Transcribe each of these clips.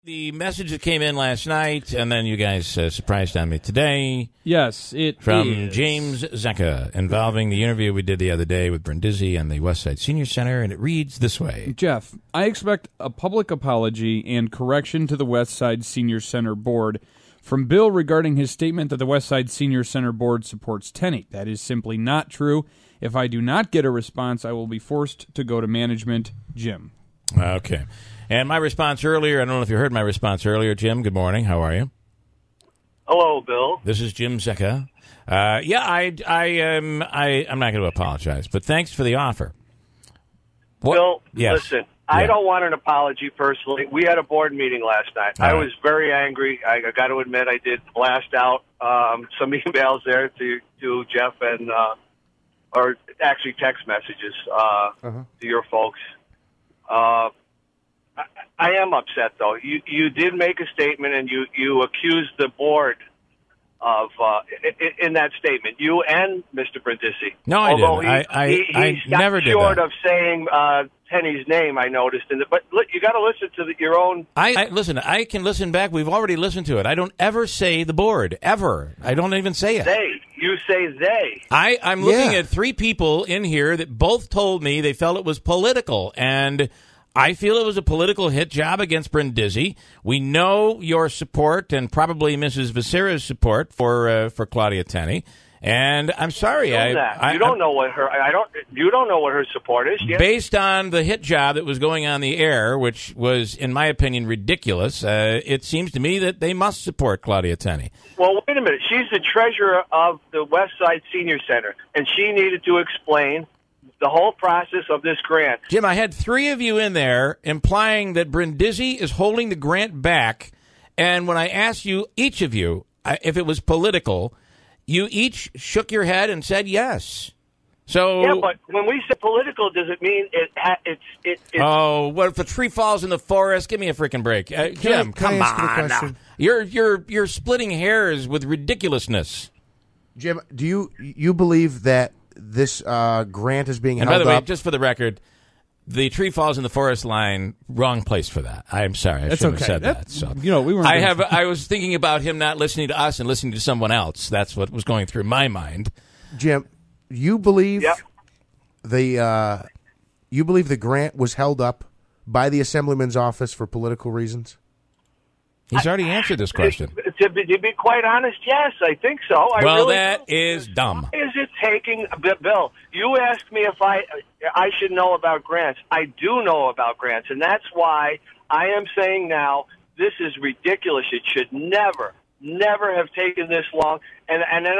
The message that came in last night, and then you guys surprised on me today. Yes, it from is. James Zecca, involving the interview we did the other day with Brindisi and the Westside Senior Center, and it reads this way. Jeff, I expect a public apology and correction to the Westside Senior Center Board from Bill regarding his statement that the Westside Senior Center Board supports Tenney. That is simply not true. If I do not get a response, I will be forced to go to management. Jim. Okay. And my response earlier, I don't know if you heard my response earlier, Jim. Good morning. How are you? Hello, Bill. This is Jim Zecca. I'm not going to apologize, but thanks for the offer. What? Bill, yes. Listen, I don't want an apology personally. We had a board meeting last night. I was very angry. I got to admit, I did blast out some emails there to Jeff and, or actually text messages to your folks. I am upset, though. You did make a statement, and you accused the board of in that statement. You and Mr. Brindisi. No, I didn't. I never did short that. of saying Tenney's name, I noticed. But look, you got to listen to your own. Listen. I can listen back. We've already listened to it. I don't ever say the board ever. I don't even say it. They. You say they. I'm looking at three people in here that both told me they felt it was political, and I feel it was a political hit job against Brindisi. We know your support and probably Mrs. Becerra's support for Claudia Tenney. And I'm sorry, You don't know what her support is yet. Based on the hit job that was going on the air, which was, in my opinion, ridiculous, it seems to me that they must support Claudia Tenney. Well, wait a minute. She's the treasurer of the Westside Senior Center, and she needed to explain the whole process of this grant. Jim, I had three of you in there implying that Brindisi is holding the grant back, and when I asked you, each of you, if it was political, you each shook your head and said yes. So yeah, but when we say political, does it mean it's oh, what if a tree falls in the forest? Give me a freaking break, Jim. Come on, now. You're splitting hairs with ridiculousness. Jim, do you believe that this grant is being held up? And by the way, just for the record, the tree falls in the forest line, wrong place for that. I'm sorry, I shouldn't have said that. So we weren't. I was thinking about him not listening to us and listening to someone else. That's what was going through my mind. Jim, you believe the grant was held up by the Assemblyman's office for political reasons? He's already answered this question. To be quite honest, yes, I think so. That is dumb. Why is it taking, Bill? You asked me if I should know about grants. I do know about grants, and that's why I am saying now this is ridiculous. It should never have taken this long. And then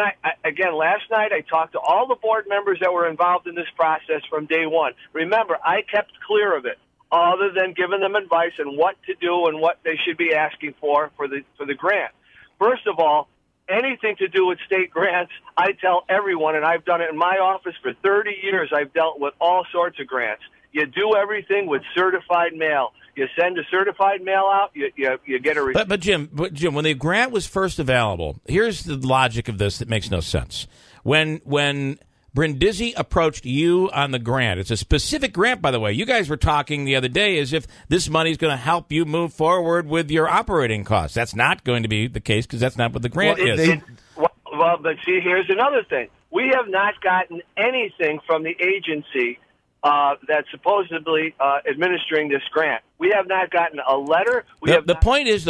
again, last night I talked to all the board members that were involved in this process from day one. Remember, I kept clear of it, other than giving them advice on what to do and what they should be asking for the grant. First of all, anything to do with state grants, I tell everyone, and I've done it in my office for 30 years, I've dealt with all sorts of grants. You do everything with certified mail. You send a certified mail out, you get a receipt. But Jim, when the grant was first available, here's the logic of this that makes no sense. When Brindisi approached you on the grant. It's a specific grant, by the way. You guys were talking the other day as if this money is going to help you move forward with your operating costs. That's not going to be the case because that's not what the grant is. But see, here's another thing. We have not gotten anything from the agency that's supposedly administering this grant. We have not gotten a letter. The point is,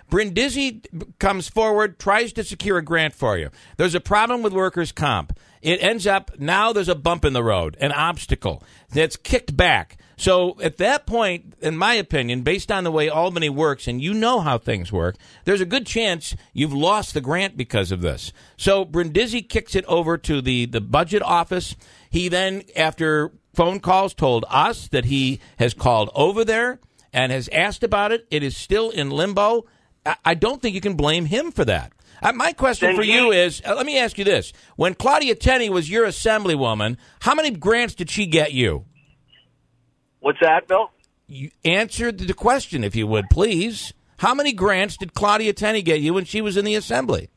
Brindisi comes forward, tries to secure a grant for you. There's a problem with workers' comp. It ends up, now there's a bump in the road, an obstacle that's kicked back. So at that point, in my opinion, based on the way Albany works, and you know how things work, there's a good chance you've lost the grant because of this. So Brindisi kicks it over to the budget office. He then, after phone calls, told us that he has called over there and has asked about it. It is still in limbo. I don't think you can blame him for that. My question for you is, let me ask you this. When Claudia Tenney was your assemblywoman, how many grants did she get you? What's that, Bill? You answered the question, if you would, please. How many grants did Claudia Tenney get you when she was in the assembly?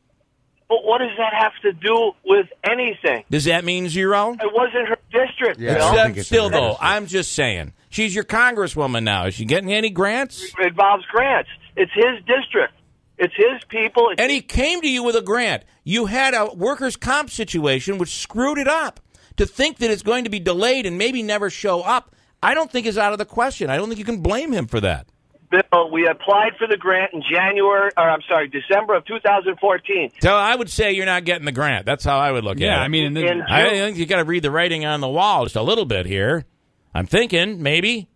But what does that have to do with anything? Does that mean zero? It wasn't her district. Yeah, Bill. I don't think it's Still, in though, her I'm just saying. She's your congresswoman now. Is she getting any grants? It involves grants. It's his district. It's his people. And he came to you with a grant. You had a workers' comp situation which screwed it up. To think that it's going to be delayed and maybe never show up, I don't think is out of the question. I don't think you can blame him for that. Bill, we applied for the grant in December of 2014. So I would say you're not getting the grant. That's how I would look at it. Yeah, I mean, I think you got to read the writing on the wall just a little bit here. I'm thinking maybe.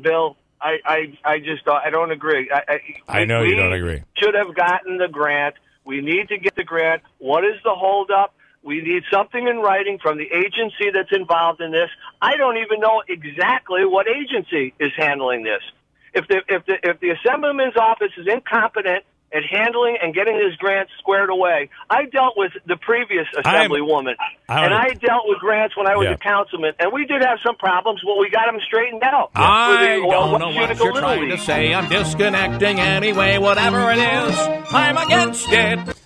Bill, I just I don't agree. I know you don't agree. Should have gotten the grant. We need to get the grant. What is the holdup? We need something in writing from the agency that's involved in this. I don't even know exactly what agency is handling this. If the Assemblyman's office is incompetent at handling and getting this grant squared away, I dealt with the previous Assemblywoman, and I dealt with grants when I was a councilman, and we did have some problems, but we got them straightened out. I don't know what you're trying to say. I'm disconnecting anyway. Whatever it is, I'm against it.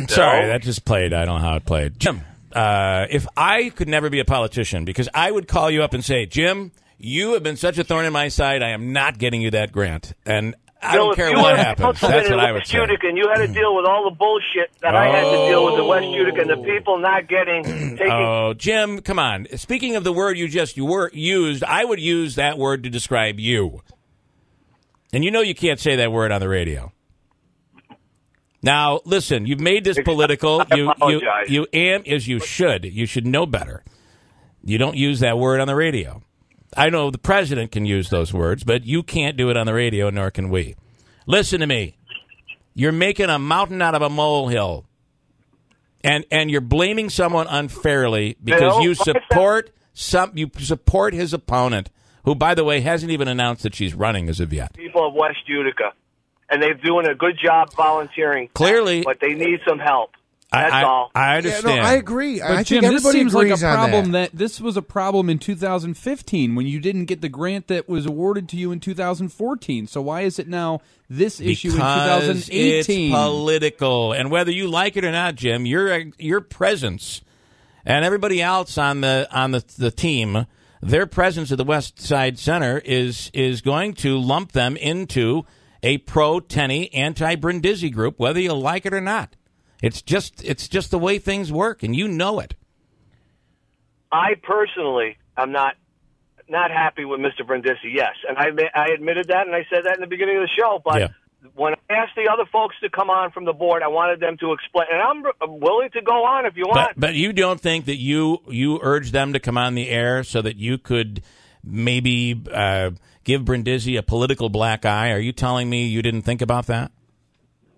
Sorry, that just played. I don't know how it played. Jim, if I could never be a politician, because I would call you up and say, Jim, you have been such a thorn in my side, I am not getting you that grant. And I don't care what happens. That's what I would say. Utica, and you had to deal with all the bullshit that I had to deal with in West Utica and the people not getting taken. Oh, Jim, come on. Speaking of the word you used, I would use that word to describe you. And you know you can't say that word on the radio. Now, listen, you've made this political. You am as you should. You should know better. You don't use that word on the radio. I know the president can use those words, but you can't do it on the radio, nor can we. Listen to me. You're making a mountain out of a molehill, and you're blaming someone unfairly because you support his opponent, who, by the way, hasn't even announced that she's running as of yet. People of West Utica. And they're doing a good job volunteering. Clearly. But they need some help. That's all. I understand. Yeah, no, I agree. But I Jim, think this everybody seems like a agrees on problem that. this was a problem in 2015 when you didn't get the grant that was awarded to you in 2014. So why is it now this issue in 2018? It's political. And whether you like it or not, Jim, your presence and everybody else on the team, their presence at the West Side Center is going to lump them into a pro-Tenney, anti-Brindisi group, whether you like it or not. It's just the way things work, and you know it. I personally am not happy with Mr. Brindisi, yes. And I admitted that, and I said that in the beginning of the show. But when I asked the other folks to come on from the board, I wanted them to explain. And I'm willing to go on if you want. But you don't think that you urged them to come on the air so that you could maybe give Brindisi a political black eye? Are you telling me you didn't think about that?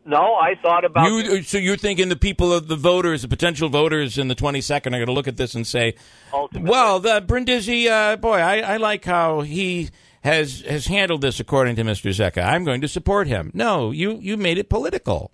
No, I thought about So you're thinking the people of the voters, the potential voters in the 22nd are going to look at this and say, ultimately, well, the Brindisi, boy, I like how he has handled this according to Mr. Zecca. I'm going to support him. No, you made it political.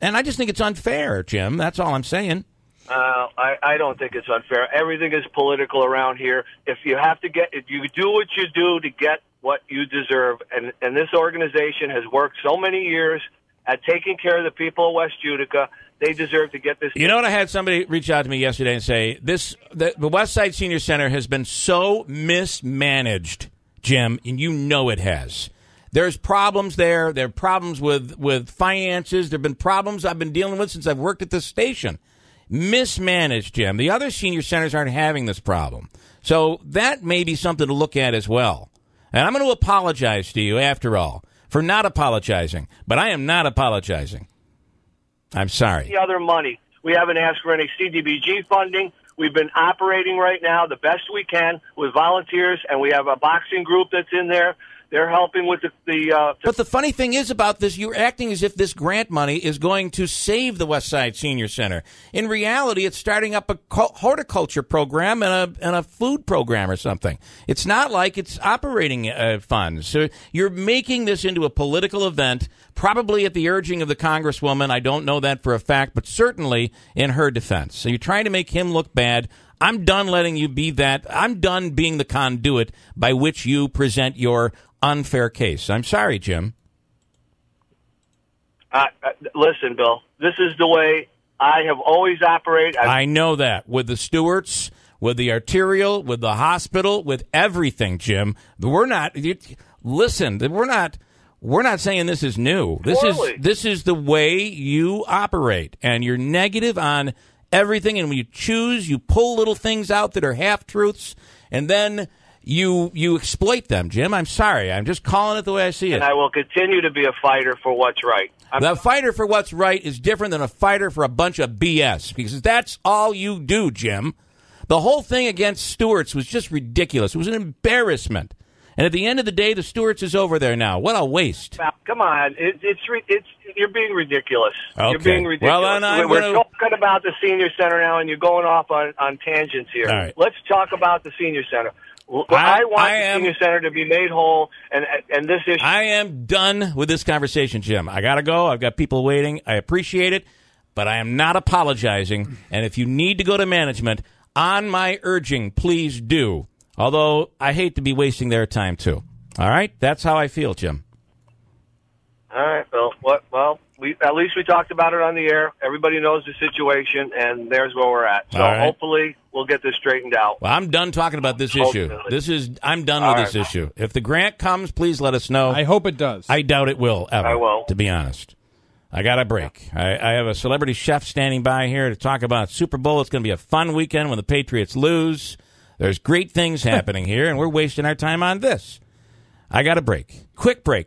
And I just think it's unfair, Jim. That's all I'm saying. I don't think it's unfair. Everything is political around here. If you do what you do to get what you deserve, and this organization has worked so many years at taking care of the people of West Utica, they deserve to get this. You know what? I had somebody reach out to me yesterday and say the West Side Senior Center has been so mismanaged, Jim, and you know it has. There's problems there. There are problems with finances. There have been problems I've been dealing with since I've worked at this station. Mismanaged, Jim. The other senior centers aren't having this problem. So that may be something to look at as well. And I'm going to apologize to you, after all, for not apologizing. But I am not apologizing. I'm sorry. The other money. We haven't asked for any CDBG funding. We've been operating right now the best we can with volunteers, and we have a boxing group that's in there. They're helping with the But the funny thing is about this, you're acting as if this grant money is going to save the West Side Senior Center. In reality, it's starting up a horticulture program and a food program or something. It's not like it's operating funds. So you're making this into a political event, probably at the urging of the Congresswoman. I don't know that for a fact, but certainly in her defense. So you're trying to make him look bad. I'm done letting you be that. I'm done being the conduit by which you present your unfair case. I'm sorry, Jim. Listen, Bill, this is the way I have always operated. I know that. With the Stewarts, with the arterial, with the hospital, with everything, Jim. We're not saying this is new. This is the way you operate, and you're negative on everything, and when you choose, you pull little things out that are half-truths, and then you exploit them, Jim. I'm sorry. I'm just calling it the way I see it. And I will continue to be a fighter for what's right. The fighter for what's right is different than a fighter for a bunch of BS, because that's all you do, Jim. The whole thing against Stewarts was just ridiculous. It was an embarrassment. And at the end of the day, the Stewarts is over there now. What a waste. Come on. You're being ridiculous. Okay. You're being ridiculous. Well, we're talking about the senior center now, and you're going off on tangents here. All right. Let's talk about the senior center. I want the senior center to be made whole, and this issue. I am done with this conversation, Jim. I got to go. I've got people waiting. I appreciate it, but I am not apologizing. And if you need to go to management, on my urging, please do. Although I hate to be wasting their time, too. All right? That's how I feel, Jim. All right, Bill. Well, at least we talked about it on the air. Everybody knows the situation, and there's where we're at. So hopefully we'll get this straightened out. Well, I'm done talking about this issue. I'm done with this issue. If the grant comes, please let us know. I hope it does. I doubt it will, ever. I will. To be honest. I got a break. I have a celebrity chef standing by here to talk about Super Bowl. It's going to be a fun weekend when the Patriots lose. There's great things happening here, and we're wasting our time on this. I got a break. Quick break.